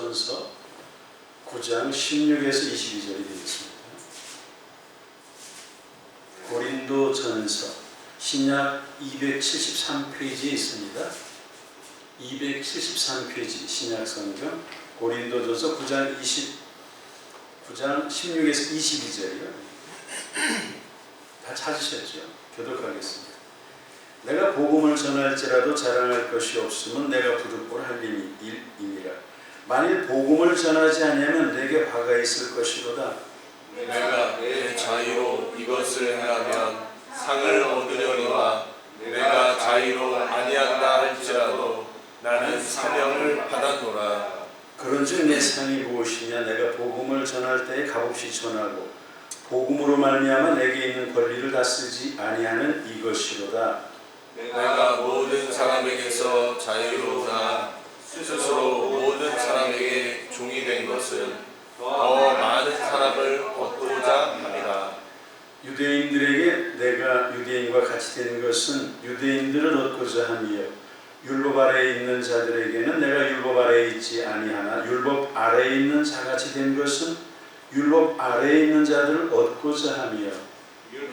고린도전서 9장 16에서 22절이 되겠습니다. 고린도전서 신약 273페이지에 있습니다. 273페이지 신약 성경 고린도전서 9장 16에서 22절이요. 다 찾으셨죠? 교독하겠습니다. 내가 복음을 전할지라도 자랑할 것이 없으면 내가 부득불 할 일이니라. 만일 복음을 전하지 아니하면 내게 화가 있을 것이로다. 내가 내 자유로 이것을 행하면 상을 얻으려니와 내가 자유로 아니한다 할지라도 나는 사명을 받았노라. 그런즉 내 상이 무엇이냐? 내가 복음을 전할 때에 값없이 전하고 복음으로 말미암아 내게 있는 권리를 다 쓰지 아니하는 이것이로다. 내가 모든 사람에게서 자유로우나 스스로 모든 사람에게 종이 된 것은 더 많은 사람을 얻고자 함이라. 유대인들에게 내가 유대인과 같이 된 것은 유대인들을 얻고자 함이요 율법 아래에 있는 자들에게는 내가 율법 아래에 있지 아니하나 율법 아래에 있는 자같이 된 것은 율법 아래에 있는 자들을 얻고자 함이요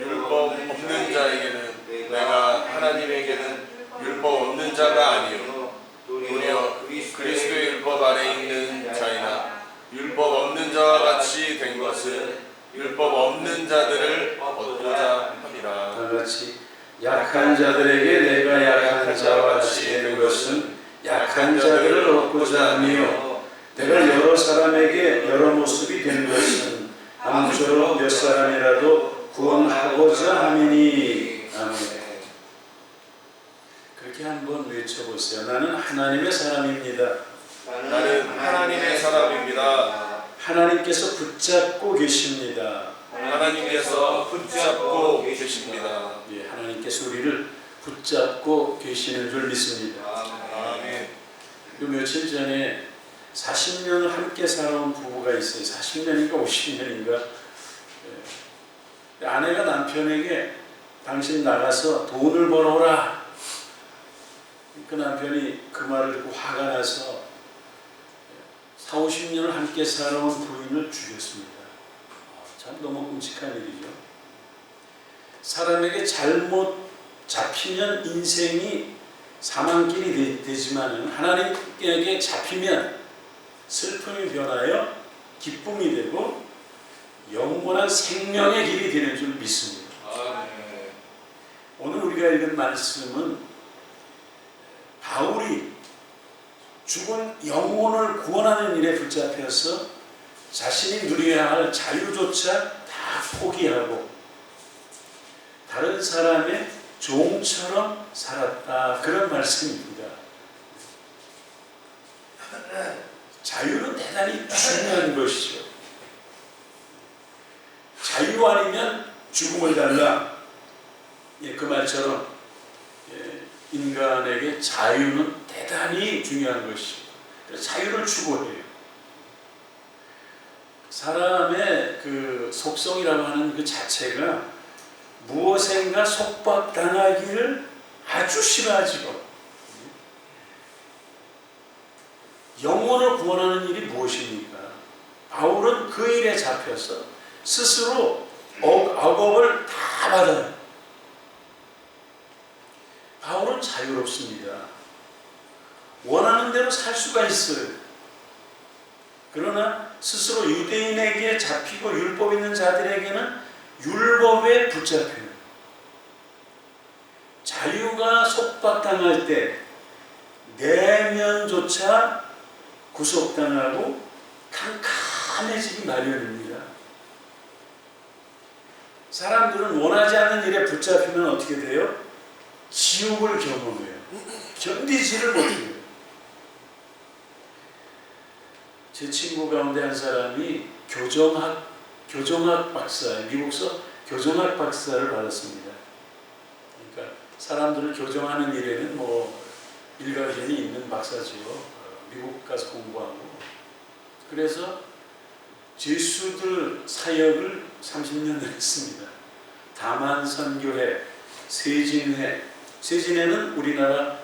율법 없는 자에게는 내가 하나님에게는 율법 없는 자가 아니요 도리어 그리스도의 율법 아래에 있는 자이나 율법 없는 자와 같이 된 것은 율법 없는 자들을 얻고자 함이라. 다같이 약한 자들에게 내가 약한 자와 같이 되는 것은 약한 자들을 얻고자 하며 내가 여러 사람에게 여러 모습이 된 것은 아무쪼록 몇 사람이라도 구원하고자 함이니. 아멘. 그렇게 한번 외쳐보세요. 나는 하나님의 사람입니다. 나는 하나님의 사람입니다. 하나님께서 붙잡고 계십니다. 하나님께서 붙잡고 계십니다. 예, 하나님께서 우리를 붙잡고 계시는 줄 믿습니다. 아멘. 며칠 전에 40년을 함께 살아온 부부가 있어요. 40년인가 50년인가. 예. 아내가 남편에게 당신 나가서 돈을 벌어오라. 그 남편이 그 말을 듣고 화가 나서 40, 50년을 함께 살아온 부인을 죽였습니다. 참 너무 끔찍한 일이죠. 사람에게 잘못 잡히면 인생이 사망길이 되지만 하나님께 잡히면 슬픔이 변하여 기쁨이 되고 영원한 생명의 길이 되는 줄 믿습니다. 오늘 우리가 읽은 말씀은 바울이 죽은 영혼을 구원하는 일에 붙잡혀서 자신이 누려야 할 자유조차 다 포기하고 다른 사람의 종처럼 살았다. 그런 말씀입니다. 자유는 대단히 중요한 것이죠. 자유 아니면 죽음을 달라. 예, 그 말처럼 인간에게 자유는 대단히 중요한 것이죠. 그래서 자유를 추구해요. 사람의 그 속성이라고 하는 그 자체가 무엇인가 속박당하기를 아주 싫어하지요. 영혼을 구원하는 일이 무엇입니까? 바울은 그 일에 잡혀서 스스로 억압을 다 받아요. 바울은 자유롭습니다. 원하는 대로 살 수가 있어요. 그러나 스스로 유대인에게 잡히고 율법 있는 자들에게는 율법에 붙잡혀요. 자유가 속박당할 때 내면조차 구속당하고 캄캄해지기 마련입니다. 사람들은 원하지 않는 일에 붙잡히면 어떻게 돼요? 지옥을 경험해요. 견디지를 못해요. 제 친구 가운데 한 사람이 교정학 박사, 미국서 교정학 박사를 받았습니다. 그러니까 사람들을 교정하는 일에는 일가견이 있는 박사지요. 미국 가서 공부하고. 그래서 제수들 사역을 30년 했습니다. 다만 선교회, 세진회. 세진회는 우리나라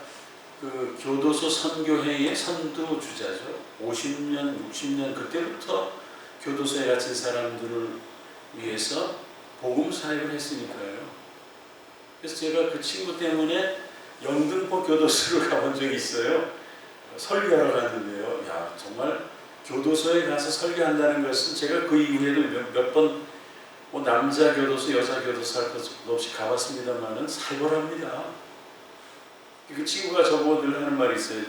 그 교도소 선교회의 선두주자죠. 50년, 60년 그때부터 교도소에 갇힌 사람들을 위해서 복음 사역을 했으니까요. 그래서 제가 그 친구 때문에 영등포 교도소를 가본 적이 있어요. 설교하러 갔는데요. 야, 정말 교도소에 가서 설교한다는 것은 제가 그 이후에도 몇 번 남자 교도소, 여자 교도소 할 것 없이 가봤습니다만은 살벌합니다. 그 친구가 저보고 늘 하는 말이 있어요.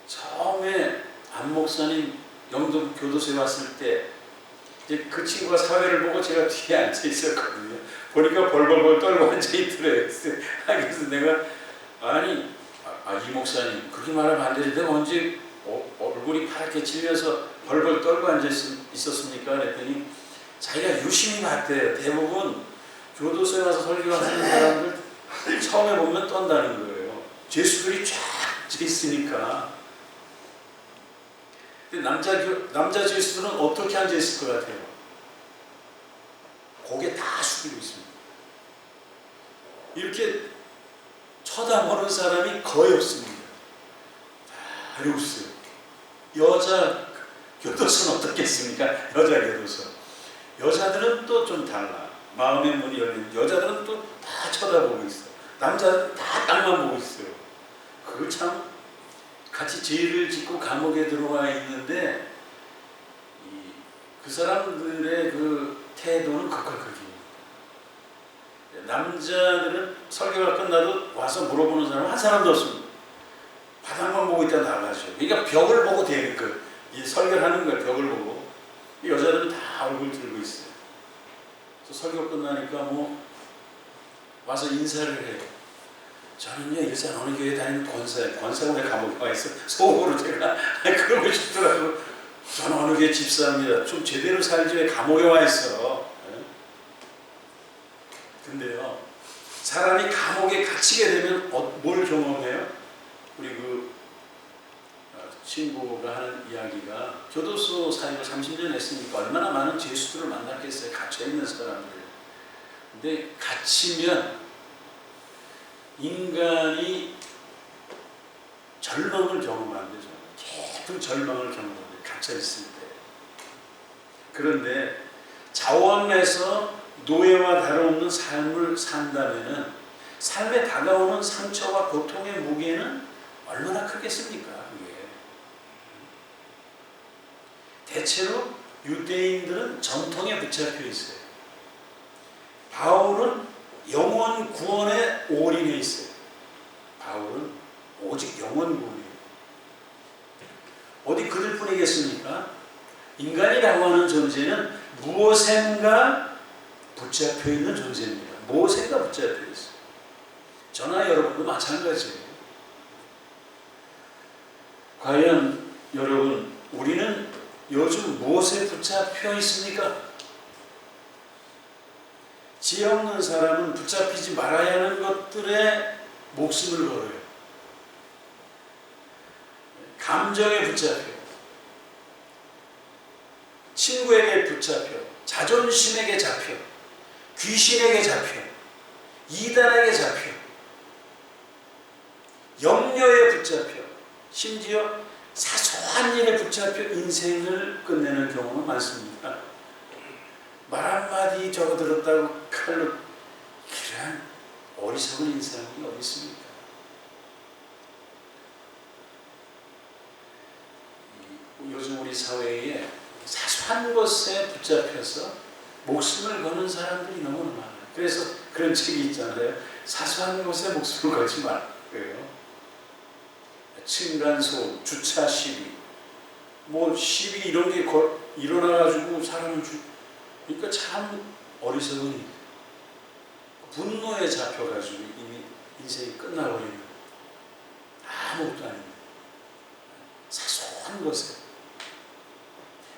처음에 안 목사님 영등포 교도소에 왔을 때 이제 그 친구가 사회를 보고 제가 뒤에 앉아 있었거든요. 보니까 벌벌벌 떨고 앉아 있더래요. 그래서 내가 이 목사님 그렇게 말하면 안 되지. 내가 언제 얼굴이 파랗게 질려서 벌벌 떨고 앉아 있었습니까? 그랬더니 자기가 유심히 봤대요. 대부분 교도소에 와서 설교하는 사람들 처음에 보면 떤다는 거예요. 죄수들이 쫙 앉아 있으니까. 근데 남자 죄수들은 어떻게 앉아 있을 것 같아요? 고개 다 숙이고 있습니다. 이렇게 쳐다보는 사람이 거의 없습니다. 다 이러고 있어요. 여자 교도소는 어떻겠습니까? 여자 교도소. 여자들은 또 좀 달라. 마음의 문이 열리는 여자들은 또 다 쳐다보고 있어요. 남자들은 다 땅만 보고 있어요. 그걸 참 같이 죄를 짓고 감옥에 들어와 있는데 그 사람들의 그 태도는 극악하게. 남자들은 설교가 끝나도 와서 물어보는 사람은 한 사람도 없습니다. 바닥만 보고 있다 나가죠. 그러니까 벽을 보고 대는 거. 이 설교하는 거예요. 벽을 보고. 여자들은 다 얼굴 들고 있어요. 그래서 설교 끝나니까 와서 인사를 해요. 저는요, 일산 어느 교회 다니는 권사가 왜 감옥에 와 있어? 속으로 제가 그러고 싶더라고. 저는 어느 교회 집사입니다. 좀 제대로 살지 왜 감옥에 와 있어? 근데요, 사람이 감옥에 갇히게 되면 뭘 경험해요? 우리 그 친구가 하는 이야기가 교도소 사역을 30년 했으니까 얼마나 많은 죄수들을 만났겠어요. 갇혀있는 사람들. 근데 갇히면 인간이 절망을 경험하는 거죠. 깊은 절망을 경험하는 거예요. 갇혀있을 때. 그런데 자원해서 노예와 다름없는 삶을 산다면 삶에 다가오는 상처와 고통의 무게는 얼마나 크겠습니까? 그게. 대체로 유대인들은 전통에 붙잡혀 있어요. 바울은 영원 구원에 올인해 있어요. 바울은 오직 영원 구원이에요. 어디 그들 뿐이겠습니까? 인간이라고 하는 존재는 무엇인가 붙잡혀 있는 존재입니다. 무엇인가 붙잡혀 있어요. 저나 여러분도 마찬가지예요. 과연 여러분, 우리는 요즘 무엇에 붙잡혀 있습니까? 지혜 없는 사람은 붙잡히지 말아야 하는 것들에 목숨을 걸어요. 감정에 붙잡혀, 친구에게 붙잡혀, 자존심에게 잡혀, 귀신에게 잡혀, 이단에게 잡혀, 염려에 붙잡혀, 심지어 사소한 일에 붙잡혀 인생을 끝내는 경우는 많습니다. 말 한마디 적어 들었다고 칼로 그런 어리석은 인생이 어디 있습니까? 요즘 우리 사회에 사소한 것에 붙잡혀서 목숨을 거는 사람들이 너무나 많아요. 그래서 그런 책이 있잖아요. 사소한 것에 목숨을 걸지 말고요. 층간소음, 주차 시비, 시비 이런 게 일어나가지고 사람을 그러니까 참 어리석은 일. 분노에 잡혀가지고 이미 인생이 끝나버리는 아무것도 아닙니다. 사소한 것에.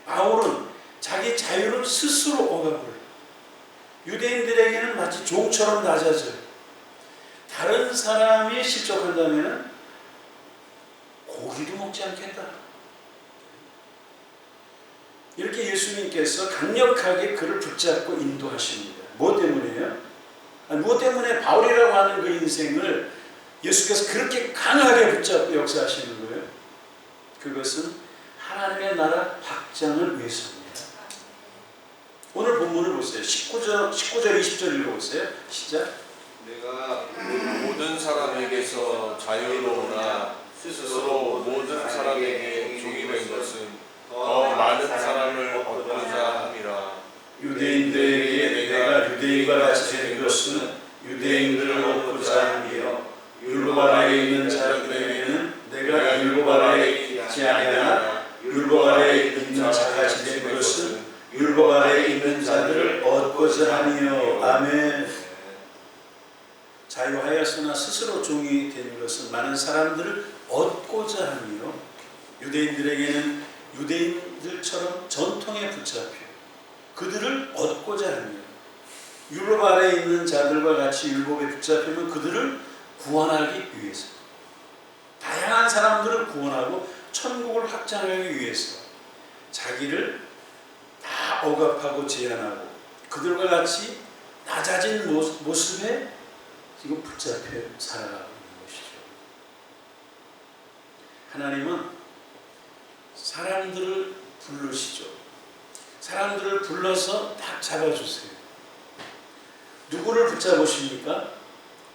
바울은 자기 자유를 스스로 억압을. 유대인들에게는 마치 종처럼 낮아져요. 다른 사람이 실족한다면 고기도 먹지 않겠다. 이렇게 예수님께서 강력하게 그를 붙잡고 인도하십니다. 무엇 때문에요? 무엇 때문에 바울이라고 하는 그 인생을 예수께서 그렇게 강하게 붙잡고 역사하시는 거예요. 그것은 하나님의 나라 확장을 위해서입니다. 오늘 본문을 보세요. 19절 20절 읽어보세요. 시작. 내가 모든 사람에게서 자유로우나 스스로 모든 사람에게 종이 된 것은 더 많은 사람을 얻고자 함이라. 유대인들에게 내가 유대인과 같이 된 것은 유대인들을 얻고자 함이요 율법 아래에 있는 자들에게는 내가 율법 아래에 있지 아니하나 율법 아래에 있는 자같이 된 것은 율법 아래에 있는 자들을 얻고자 함이요. 아멘. 자유하였으나 스스로 종이 된 것은 많은 사람들을 얻고자 함이요 유대인들에게는 유대인들처럼 전통에 붙잡혀 그들을 얻고자 함이요 율법 아래에 있는 자들과 같이 율법에 붙잡히면 그들을 구원하기 위해서 다양한 사람들을 구원하고 천국을 확장하기 위해서 자기를 다 억압하고 제한하고 그들과 같이 낮아진 모습에 지금 붙잡혀 살아가고 있는 것이죠. 하나님은 사람들을 부르시죠. 사람들을 불러서 딱 잡아주세요. 누구를 붙잡으십니까?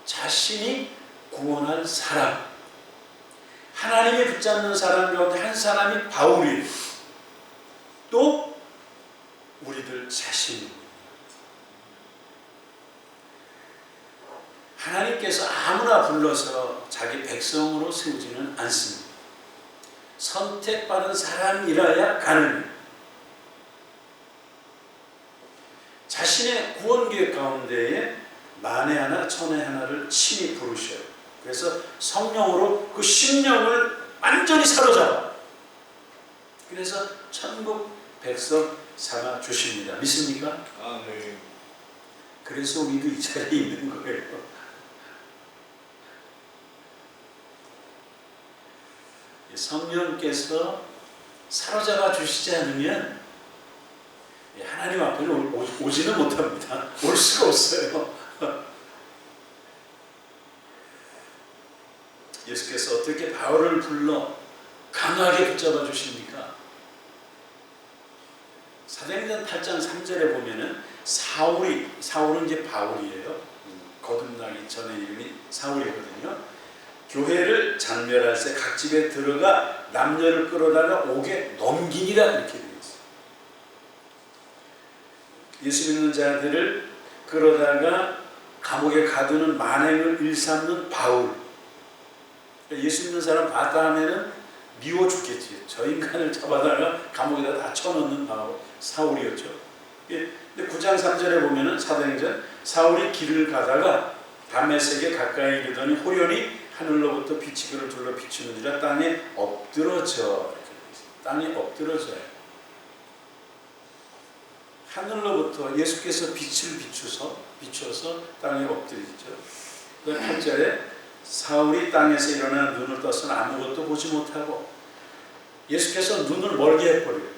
자신이 구원할 사람. 하나님이 붙잡는 사람 가운데 한 사람이 바울이에요. 또 우리들 자신입니다. 하나님께서 아무나 불러서 자기 백성으로 세우지는 않습니다. 선택받은 사람이라야 가능해요. 자신의 구원 계획 가운데에 만에 하나 천에 하나를 친히 부르셔요. 그래서 성령으로 그 심령을 완전히 사로잡아. 그래서 천국 백성 삼아 주십니다. 믿습니까? 아멘. 그래서 우리도 이 자리에 있는 거예요. 성령께서 사로잡아 주시지 않으면 하나님 앞에는 오지는 못합니다. 올 수가 없어요. 예수께서 어떻게 바울을 불러 강하게 붙잡아 주십니까? 사도행전 8장 3절에 보면은 사울은 이제 바울이에요. 거듭나기 전에 이름이 사울이거든요. 교회를 장멸할 때 각 집에 들어가 남녀를 끌어다가 옥에 넘기니라 이렇게 되어 있어요. 예수 믿는 자들을 끌어다가 감옥에 가두는 만행을 일삼는 바울. 예수 믿는 사람 봤다 하면은 미워 죽겠지. 저 인간을 잡아다가 감옥에다 다 쳐넣는 바울 사울이었죠. 근데 9장 3절에 보면은 사도행전 사울이 길을 가다가 다메섹에 가까이 이르더니 호련히 하늘로부터 빛이 그를 둘러 비추는지라 땅에 엎드러져. 땅에 엎드러져요. 하늘로부터 예수께서 빛을 비춰서 땅에 엎드리죠. 그 8절에 사울이 땅에서 일어나 눈을 떠서는 아무것도 보지 못하고 예수께서 눈을 멀게 해버려요.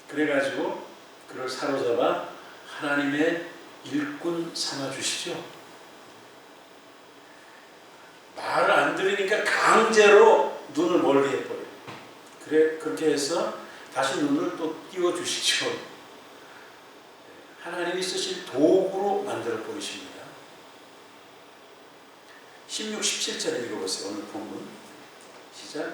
그래가지고 그를 사로잡아 하나님의 일꾼 삼아주시죠. 말을 안 들으니까 강제로 눈을 멀게 해버려요. 그렇게 해서 다시 눈을 또 띄워주시죠. 하나님이 쓰실 도구로 만들어 버리십니다. 16, 17절에 읽어보세요. 오늘 본문 시작.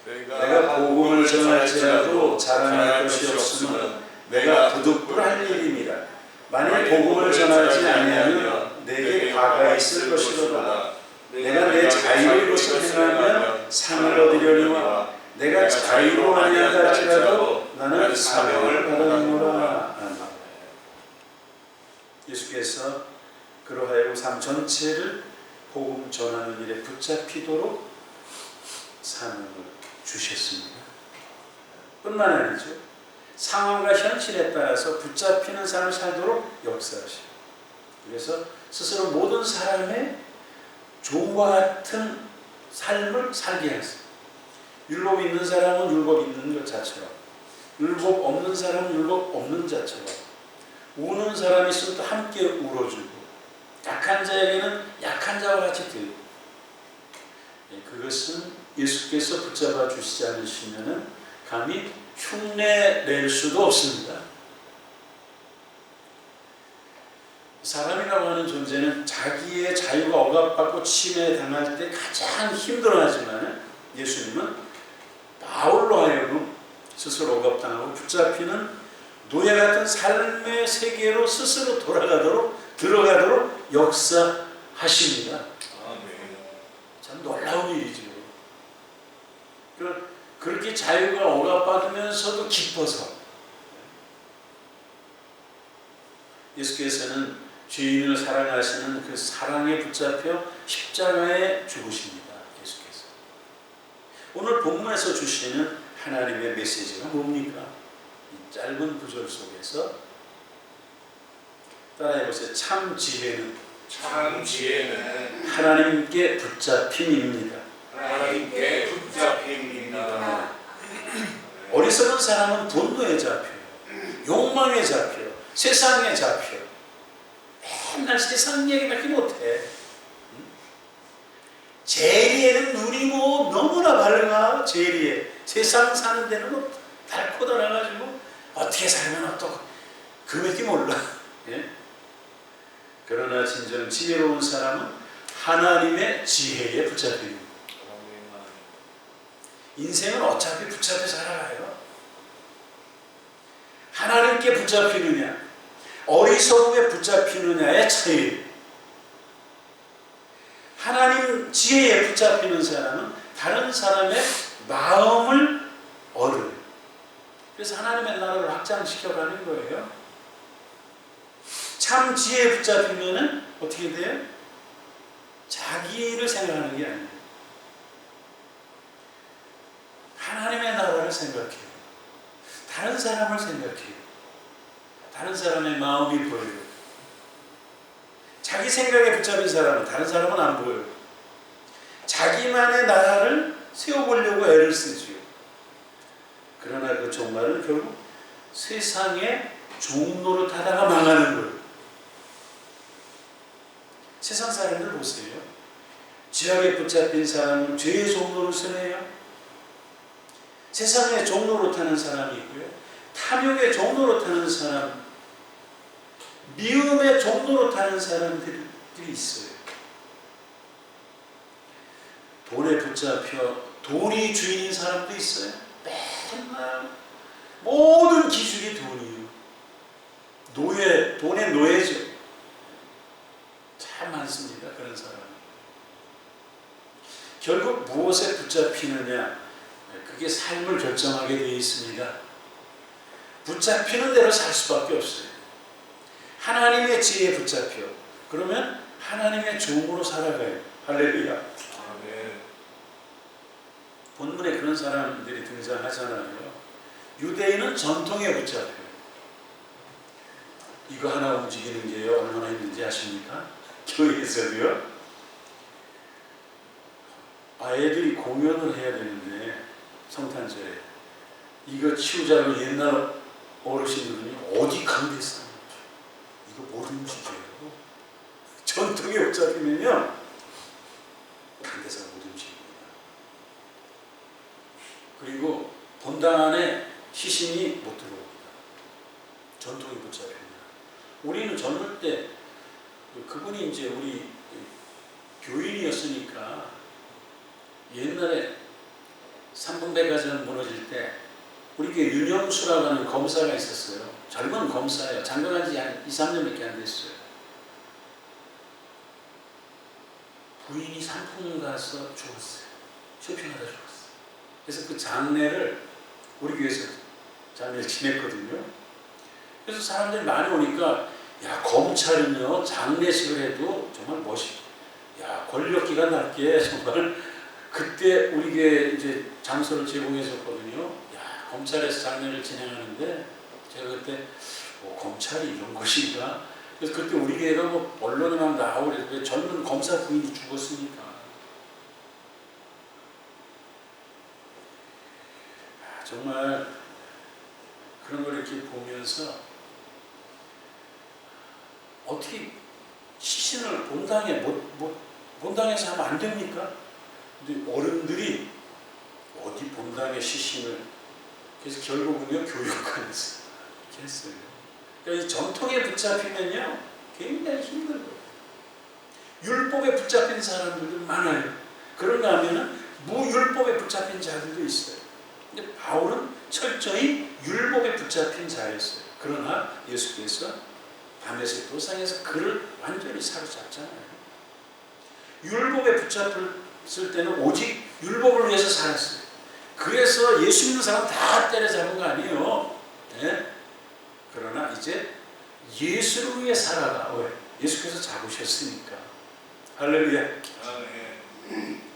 내가 복음을 전할지라도 자랑할 것이 없으면 내가 부득불할 일입니다. 만일 복음을 전하지 아니하면 내게 과가 있을 것이로다. 내가 내 자유의 것을 행하면 상을 얻으려니와 내가 자유로 아니한다 할지라도 나는 사명을 받았노라. 예수께서 그러하여 삶 전체를 복음 전하는 일에 붙잡히도록 사명을 주셨습니다. 뿐만 아니죠. 상황과 현실에 따라서 붙잡히는 삶을 살도록 역사하시고 그래서 스스로 모든 사람의 종과 같은 삶을 살게 하세요. 율법 있는 사람은 율법 있는 것 자처럼 율법 없는 사람은 율법 없는 자처럼 우는 사람이 있으면 또 함께 울어주고 약한 자에게는 약한 자와 같이 그것은 예수께서 붙잡아 주시지 않으시면 감히 흉내 낼 수도 없습니다. 사람이라고 하는 존재는 자기의 자유가 억압받고 침해당할 때 가장 힘들어하지만 예수님은 바울로 하여금 스스로 억압당하고 붙잡히는 노예 같은 삶의 세계로 스스로 들어가도록 역사하십니다. 참 놀라운 일이죠. 그렇게 자유가 억압받으면서도 기뻐서 예수께서는 죄인을 사랑하시는 그 사랑에 붙잡혀 십자가에 죽으십니다. 예수께서. 오늘 본문에서 주시는 하나님의 메시지가 뭡니까? 이 짧은 구절 속에서 따라해보세요. 참 지혜는 하나님께 붙잡힘입니다. 하나님께 붙잡힘입니다. 어리석은 사람은 분노에 잡혀요. 욕망에 잡혀요. 세상에 잡혀요. 맨날 세상 얘기밖에 못해. 재리에는 눈이 너무나 밝아. 재리에 세상 사는 데는 달고 달아가지고 어떻게 살면 또 금액이 몰라. 예? 그러나 진정 지혜로운 사람은 하나님의 지혜에 붙잡힙니다. 인생은 어차피 붙잡혀 살아가요. 하나님께 붙잡히느냐 어리석음에 붙잡히느냐의 차이. 하나님 지혜에 붙잡히는 사람은 다른 사람의 마음을 얻어요. 그래서 하나님의 나라를 확장시켜가는 거예요. 참 지혜에 붙잡히면 어떻게 돼요? 자기를 생각하는 게 아니에요. 하나님의 나라를 생각해요. 다른 사람을 생각해요. 다른 사람의 마음이 보여요. 자기 생각에 붙잡힌 사람은 다른 사람은 안 보여요. 자기만의 나라를 세워보려고 애를 쓰지요. 그러나 그 종말은 결국 세상의 종노릇 하다가 망하는 거예요. 세상 사람들 보세요. 죄악에 붙잡힌 사람은 죄의 종노릇을 해요. 세상에 종노릇하는 사람이 있고요. 탐욕에 종노릇하는 사람, 미움에 종노릇하는 사람들이 있어요. 돈에 붙잡혀 돈이 주인인 사람도 있어요. 맨날 모든 기준이 돈이에요. 돈의 노예죠. 참 많습니다. 그런 사람. 결국 무엇에 붙잡히느냐, 그게 삶을 결정하게 되어 있습니다. 붙잡히는 대로 살 수밖에 없어요. 하나님의 지혜에 붙잡혀. 그러면 하나님의 종으로 살아가요. 할렐루야. 아멘. 본문에 그런 사람들이 등장하잖아요. 유대인은 전통에 붙잡혀요. 이거 하나 움직이는 게 얼마나 힘든지 아십니까? 교회에서도요. 애들이 공연을 해야 되는데 성탄절에 이거 치우자고 옛날 어르신들은 어디 강대상 이거 뭘 움직여요? 전통에 붙잡히면요 강대상 못 움직입니다. 그리고 본당 안에 시신이 못 들어옵니다. 전통에 붙잡힙니다. 우리는 젊을 때 그분이 이제 우리 교인이었으니까 옛날에 삼풍백화점 무너질 때 우리 교회 윤영수라고 하는 검사가 있었어요. 젊은 검사예요. 장가간 지 한 2, 3년밖에 안 됐어요. 부인이 상품 가서 죽었어요. 쇼핑하다 죽었어요. 그래서 그 장례를 우리 교회에서 장례를 지냈거든요. 그래서 사람들이 많이 오니까 야 검찰은요 장례식을 해도 정말 야 권력기가 낮게 정말 그때 우리 교회 이제 장소를 제공해줬거든요. 야 검찰에서 장례를 진행하는데 제가 그때 검찰이 이런 것인가? 그래서 그때 우리 교회가 뭐 언론에 막 나오고 그래서 젊은 검사 부인이 죽었으니까. 정말 그런 걸 이렇게 보면서 어떻게 시신을 본당에서 하면 안 됩니까? 근데 어른들이 어디 본당의 시신을, 그래서 결국은요 교육관에서 이렇게 했어요. 그러니까 이 전통에 붙잡히면요 굉장히 힘들어요. 율법에 붙잡힌 사람들도 많아요. 그런가 하면은 무율법에 붙잡힌 자들도 있어요. 근데 바울은 철저히 율법에 붙잡힌 자였어요. 그러나 예수께서 다메섹 도상에서 그를 완전히 사로잡잖아요. 율법에 붙잡혔을 때는 오직 율법을 위해서 살았어요. 그래서 예수 믿는 사람 다 때려잡은 거 아니에요. 네? 그러나 이제 예수를 위해 살아가. 왜? 예수께서 잡으셨으니까. 할렐루야. 아멘.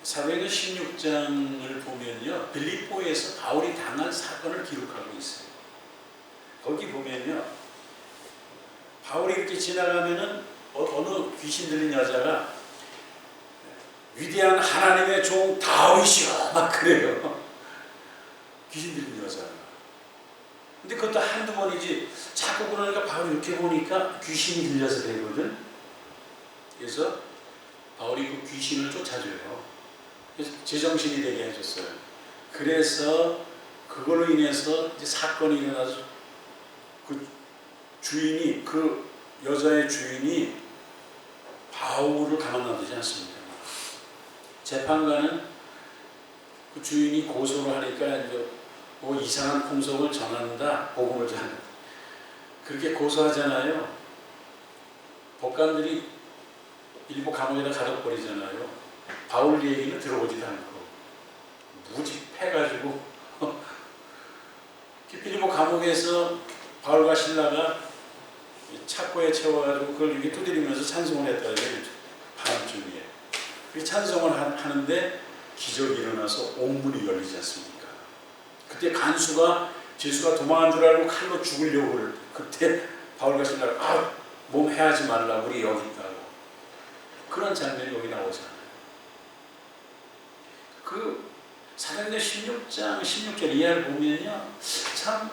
사도행전 16장을 보면요, 빌립보에서 바울이 당한 사건을 기록하고 있어요. 거기 보면요, 바울이 이렇게 지나가면은 어느 귀신 들린 여자가 위대한 하나님의 종 다윗이여 막 그래요. 귀신 들린 여자가. 근데 그것도 한두 번이지 자꾸 그러니까 바울이 이렇게 보니까 귀신이 들려서 되거든. 그래서 바울이 그 귀신을 쫓아줘요. 그래서 제정신이 되게 해줬어요. 그래서 그걸로 인해서 이제 사건이 일어나서 그 주인이, 그 여자의 주인이 바울을 가만 놔두지 않습니다. 재판관은 그 주인이 고소를 하니까 이제 뭐 이상한 풍속을 전한다, 복음을 전한다. 그렇게 고소하잖아요. 법관들이 일부 감옥에다 가둬버리잖아요. 바울 얘기는 들어보지도 않고 무지 패가지고 빌립보 감옥에서 바울과 실라가 착고에 채워가지고 그걸 이렇게 두드리면서 찬송을 했다. 밤중에. 그 찬송을 하는데 기적이 일어나서 옥문이 열리지 않습니까? 그때 간수가 제수가 도망한 줄 알고 칼로 죽으려고 그럴 때 그때 바울과 실라가 몸 해하지 말라, 우리 여기 있다고. 그런 장면이 여기 나오잖아요. 그 사도행전 16장 16절 이하를 보면요, 참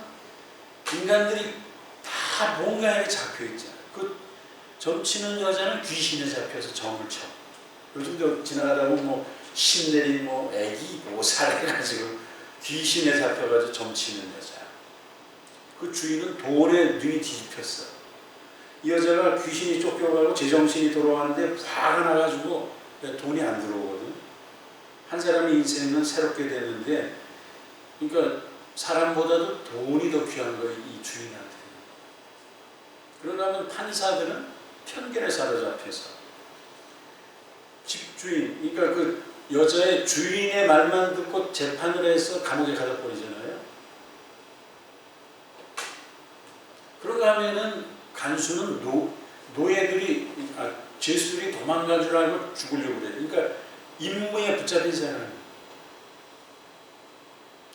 인간들이 다 뭔가에 잡혀 있잖아요. 그 점치는 여자는 귀신에 잡혀서 점을 쳐. 요즘도 지나가다 보면 뭐 신내린 뭐 애기 모살 해가지고 귀신에 잡혀가지고 점치는 여자. 그 주인은 돈에 눈이 뒤집혔어. 이 여자가 귀신이 쫓겨가고 제정신이 돌아가는데 화가 나가지고 돈이 안 들어오거든. 한 사람의 인생은 새롭게 되는데, 그러니까 사람보다도 돈이 더 귀한 거예요, 이 주인한테. 그러다 보면 판사들은 편견에 사로잡혀서 집주인, 그러니까 그 여자의 주인의 말만 듣고 재판을 해서 감옥에 가둬버리잖아요. 그런가 하면은 간수는 노예들이, 죄수들이 도망간 줄 알고 죽으려고 그래요. 그러니까 임무에 붙잡힌 사람.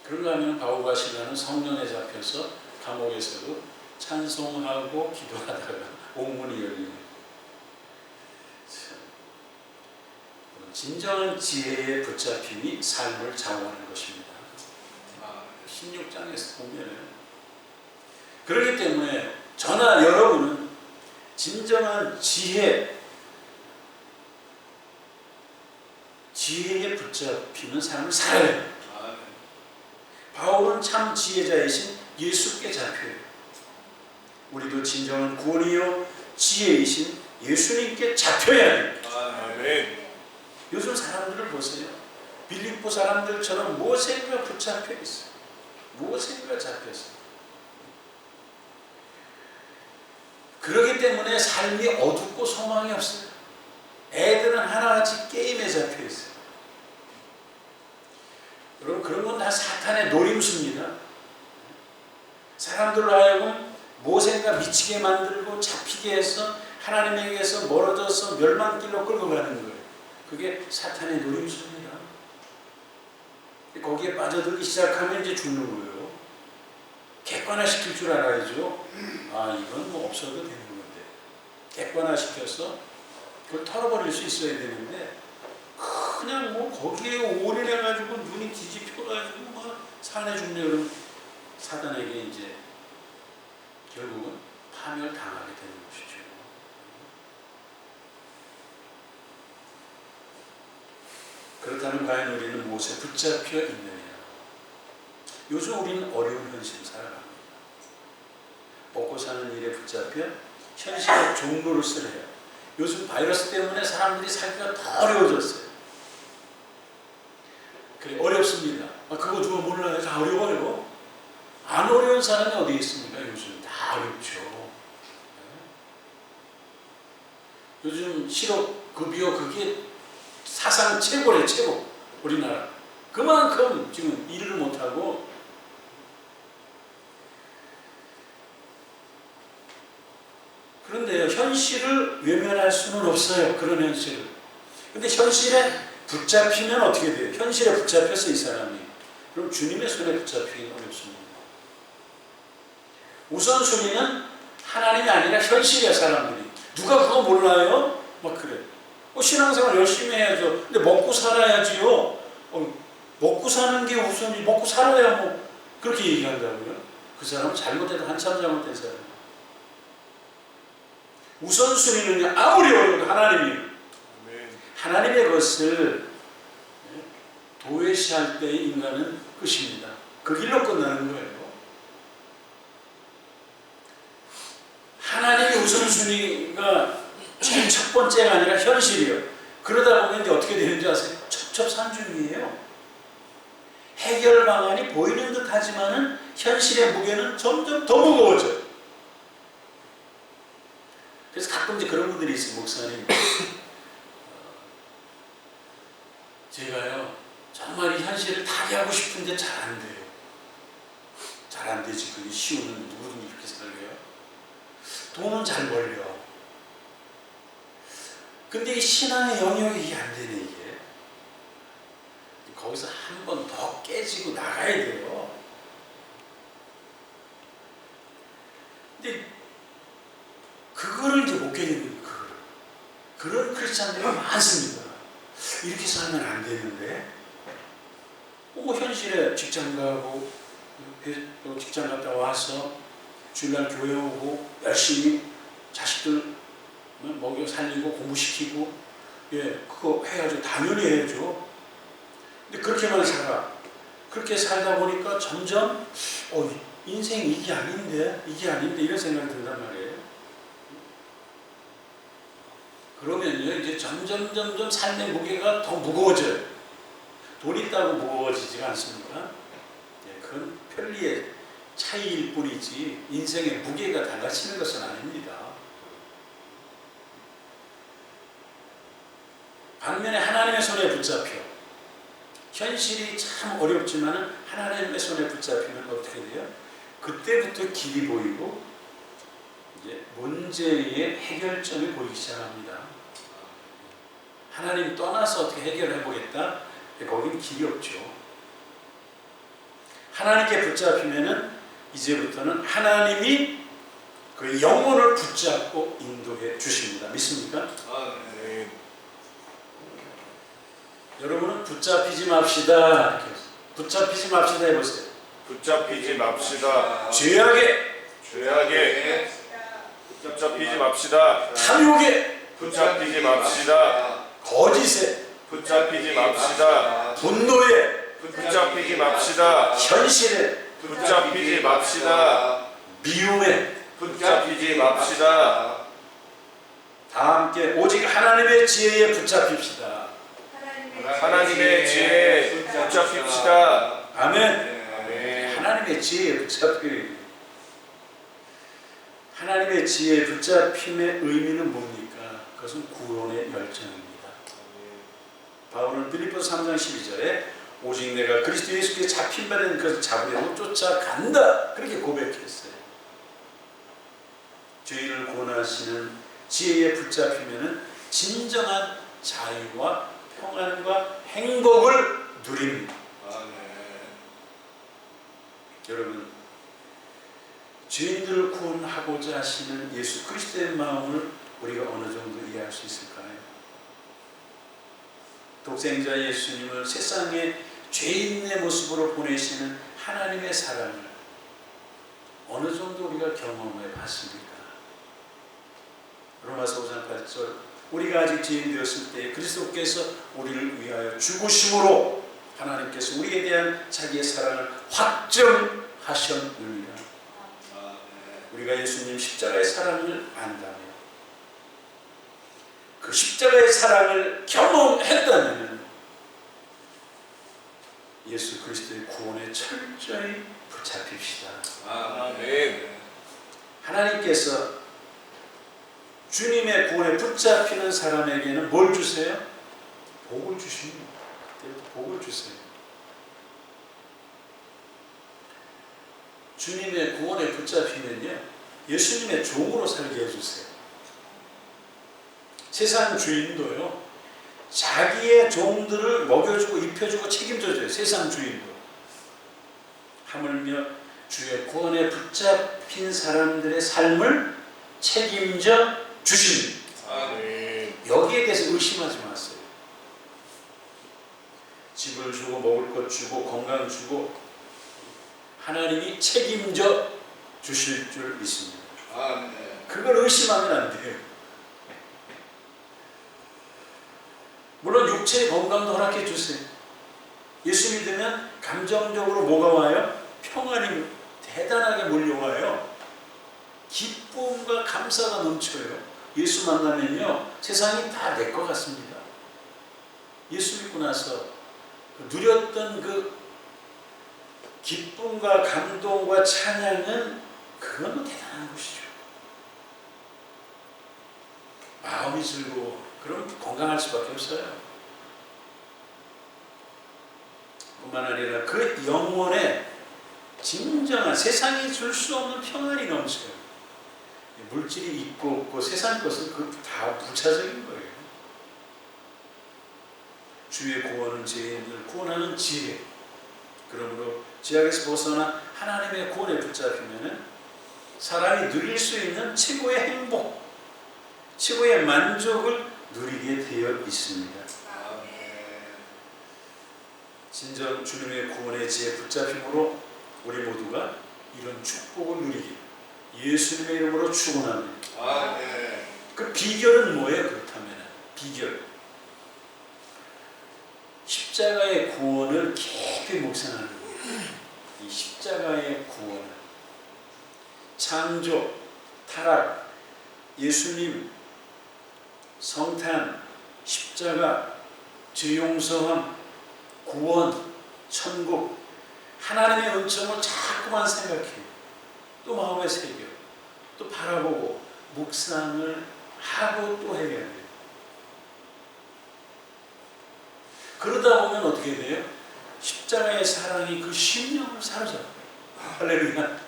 그런가 하면 바울과 실라는 성령에 잡혀서 감옥에서도 찬송하고 기도하다가 옥문이 열리는. 진정한 지혜의 붙잡힘이 삶을 좌우하는 것입니다. 16장에서 보면 그렇기 때문에 저나 여러분은 진정한 지혜에 붙잡히는 삶을 살아야 해요. 바울은 참 지혜자이신 예수께 잡혀요. 우리도 진정한 구원이요 지혜이신 예수님께 잡혀야 해요. 아멘. 요즘 사람들을 보세요. 빌립보 사람들처럼 무엇인가 붙잡혀 있어요. 무엇인가 잡혔어요. 그렇기 때문에 삶이 어둡고 소망이 없어요. 애들은 하나같이 게임에 잡혀 있어요. 여러분, 그런 건 다 사탄의 노림수입니다. 사람들을 하여금 무엇인가 미치게 만들고 잡히게 해서 하나님에게서 멀어져서 멸망길로 끌고 가는 거예요. 그게 사탄의 노림수입니다. 거기에 빠져들기 시작하면 이제 죽는 거예요. 객관화시킬 줄 알아야죠. 이건 뭐 없어도 되는 건데. 객관화시켜서 그걸 털어버릴 수 있어야 되는데, 그냥 뭐 거기에 올인해가지고 눈이 뒤집혀가지고 막 산에 죽네. 그러면 사단에게 이제 결국은 파멸당하게 되는 것이죠. 그렇다면 과연 우리는 무엇에 붙잡혀 있느냐? 요즘 우리는 어려운 현실을 살아갑니다. 먹고 사는 일에 붙잡혀 현실의 종노릇을 해요. 요즘 바이러스 때문에 사람들이 살기가 더 어려워졌어요. 그래, 어렵습니다. 그거 누가 몰라요? 다 어려워요. 안 어려운 사람이 어디 있습니까? 요즘 다 어렵죠. 요즘 실업급여 그게 사상 최고래, 최고. 우리나라. 그만큼 지금 일을 못하고 그런데요, 현실을 외면할 수는 없어요. 그런 현실을. 근데 현실에 붙잡히면 어떻게 돼요? 현실에 붙잡혔어, 이 사람이. 그럼 주님의 손에 붙잡히기는 어렵습니다. 우선순위는 하나님이 아니라 현실이야, 사람들이. 누가 그거 몰라요? 막 그래. 신앙생활 열심히 해야죠. 근데 먹고 살아야지요. 먹고 사는 게 우선이, 먹고 살아야 뭐 그렇게 얘기한다고요? 그 사람은 잘못해도 한참 잘못된 사람이에요. 우선순위는 아무리 어려워도 하나님이에요. 하나님의 것을 도외시할 때의 인간은 끝입니다. 그 길로 끝나는 거예요. 하나님의 우선순위가 제일 첫 번째가 아니라 현실이에요. 그러다 보면 이제 어떻게 되는지 아세요? 첩첩산중이에요. 해결 방안이 보이는 듯 하지만은 현실의 무게는 점점 더 무거워져요. 그래서 가끔 이제 그런 분들이 있어요. 목사님, 제가요 정말 이 현실을 타개하고 싶은데 잘 안 돼요. 잘 안 되지. 그게 쉬우면 누구든지 이렇게 살려요. 돈은 잘 벌려. 근데 이 신앙의 영역이 이게 안 되네, 이게. 거기서 한 번 더 깨지고 나가야 돼요. 근데 그거를 이제 못 깨지는 거예요. 그런 크리스찬들이 많습니다. 이렇게 살면 안 되는데, 현실에 직장 가고, 직장 갔다 와서 주일날 교회 오고 열심히 자식들 먹여 살리고 공부시키고, 그거 해야죠. 당연히 해야죠. 근데 그렇게만 살아. 그렇게 살다 보니까 점점 인생이 이게 아닌데 이런 생각이 든단 말이에요. 그러면요 이제 점점 삶의 무게가 더 무거워져요. 돈 있다고 무거워지지가 않습니다. 그건 편리의 차이일 뿐이지 인생의 무게가 달라지는 것은 아닙니다. 반면에 하나님의 손에 붙잡혀 현실이 참 어렵지만 하나님의 손에 붙잡히면 어떻게 돼요? 그때부터 길이 보이고 이제 문제의 해결점이 보이기 시작합니다. 하나님 떠나서 어떻게 해결해 보겠다? 거기는 길이 없죠. 하나님께 붙잡히면은 이제부터는 하나님이 그 영혼을 붙잡고 인도해 주십니다. 믿습니까? 네. 여러분은 붙잡히지 맙시다. 붙잡히지 맙시다 해보세요. 붙잡히지 맙시다. 죄악에 붙잡히지 맙시다. 탐욕에 붙잡히지 맙시다. 거짓에 붙잡히지 맙시다. 분노에 붙잡히지 맙시다. 현실에 붙잡히지 맙시다. 미움에 붙잡히지 맙시다. 다 함께 오직 하나님의 지혜에 붙잡힙시다. 하나님의 지혜에 붙잡힙시다. 아멘. 아멘. 하나님의 지혜에 붙잡히기. 하나님의 지혜에 붙잡힘의 의미는 뭡니까? 그것은 구원의 열정입니다. 바울은 빌립보서 3장 12절에 오직 내가 그리스도 예수께 잡힌 바 된 것을 잡으려고 쫓아간다. 그렇게 고백했어요. 죄인을 구원하시는 지혜에 붙잡히면은 진정한 자유와 평안과 행복을 누립니다. 여러분, 죄인들을 구원하고자 하시는 예수 그리스도의 마음을 우리가 어느 정도 이해할 수 있을까요? 독생자 예수님을 세상에 죄인의 모습으로 보내시는 하나님의 사랑을 어느 정도 우리가 경험해 봤습니까? 로마서 5장 8절 우리가 아직 죄인 되었을 때 그리스도께서 우리를 위하여 죽으심으로 하나님께서 우리에 대한 자기의 사랑을 확정하셨느니라. 우리가 예수님 십자가의 사랑을 안다면, 그 십자가의 사랑을 경험했다면 예수 그리스도의 구원에 철저히 붙잡힙시다. 아멘. 하나님께서 주님의 구원에 붙잡히는 사람에게는 뭘 주세요? 복을 주십니다. 그때부터 복을 주세요. 주님의 구원에 붙잡히면요, 예수님의 종으로 살게 해주세요. 세상 주인도요, 자기의 종들을 먹여주고 입혀주고 책임져줘요. 세상 주인도. 하물며 주의 구원에 붙잡힌 사람들의 삶을 책임져 주십니다. 아멘. 여기에 대해서 의심하지 마세요. 집을 주고 먹을 것 주고 건강 주고 하나님이 책임져 주실 줄 믿습니다. 그걸 의심하면 안 돼요. 물론 육체의 건강도 허락해 주세요. 예수 믿으면 감정적으로 뭐가 와요? 평안이 대단하게 몰려와요. 기쁨과 감사가 넘쳐요. 예수 만나면요, 세상이 다 내 것 같습니다. 예수 믿고 나서 누렸던 그 기쁨과 감동과 찬양은 그건 대단한 것이죠. 마음이 즐거워. 그럼 건강할 수밖에 없어요. 뿐만 아니라 그 영혼에 진정한 세상이 줄 수 없는 평안이 넘쳐요. 물질이 있고 없고 세상 것은 그 다 부차적인 거예요. 주의 구원은 죄인을 구원하는 지혜. 그러므로 죄악에서 벗어나 하나님의 구원에 붙잡히면 사람이 누릴 수 있는 최고의 행복, 최고의 만족을 누리게 되어 있습니다. 진정 주님의 구원의 지혜에 붙잡힘으로 우리 모두가 이런 축복을 누리기 예수님의 이름으로 축원합니다. 그 비결은 뭐예요? 그렇다면 비결, 십자가의 구원을 깊이 묵상하는 거예요. 이 십자가의 구원, 창조, 타락, 예수님, 성탄, 십자가, 죄 용서함, 구원, 천국, 하나님의 은총을 자꾸만 생각해요. 또 마음에 새겨, 또 바라보고 묵상을 하고 또 해야 돼요. 그러다 보면 어떻게 돼요? 십자가의 사랑이 그 심령을 사로잡아요. 할렐루야.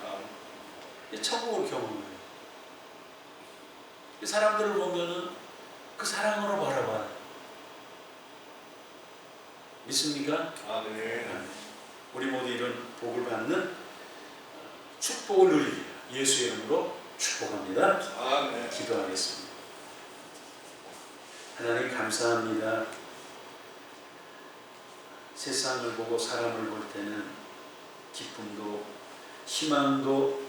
천국을 경험해요. 사람들을 보면은 그 사랑으로 바라봐요. 믿습니까? 아멘. 우리 모두 이런 복을 받는 축복을 누리기 예수의 이름으로 축복합니다. 아멘. 기도하겠습니다. 하나님 감사합니다. 세상을 보고 사람을 볼 때는 기쁨도 희망도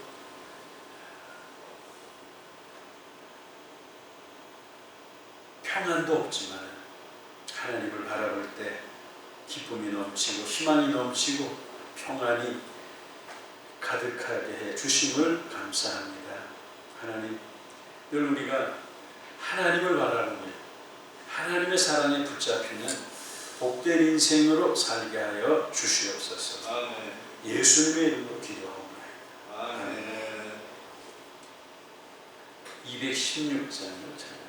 평안도 없지만 하나님을 바라볼 때 기쁨이 넘치고 희망이 넘치고 평안이 가득하게 해 주심을 감사합니다. 하나님, 늘 우리가 하나님을 바라보며 하나님의 사랑에 붙잡히는 복된 인생으로 살게 하여 주시옵소서. 아멘. 예수님의 이름으로 기도하옵나이다. 아멘. 216장을 찬양합니다.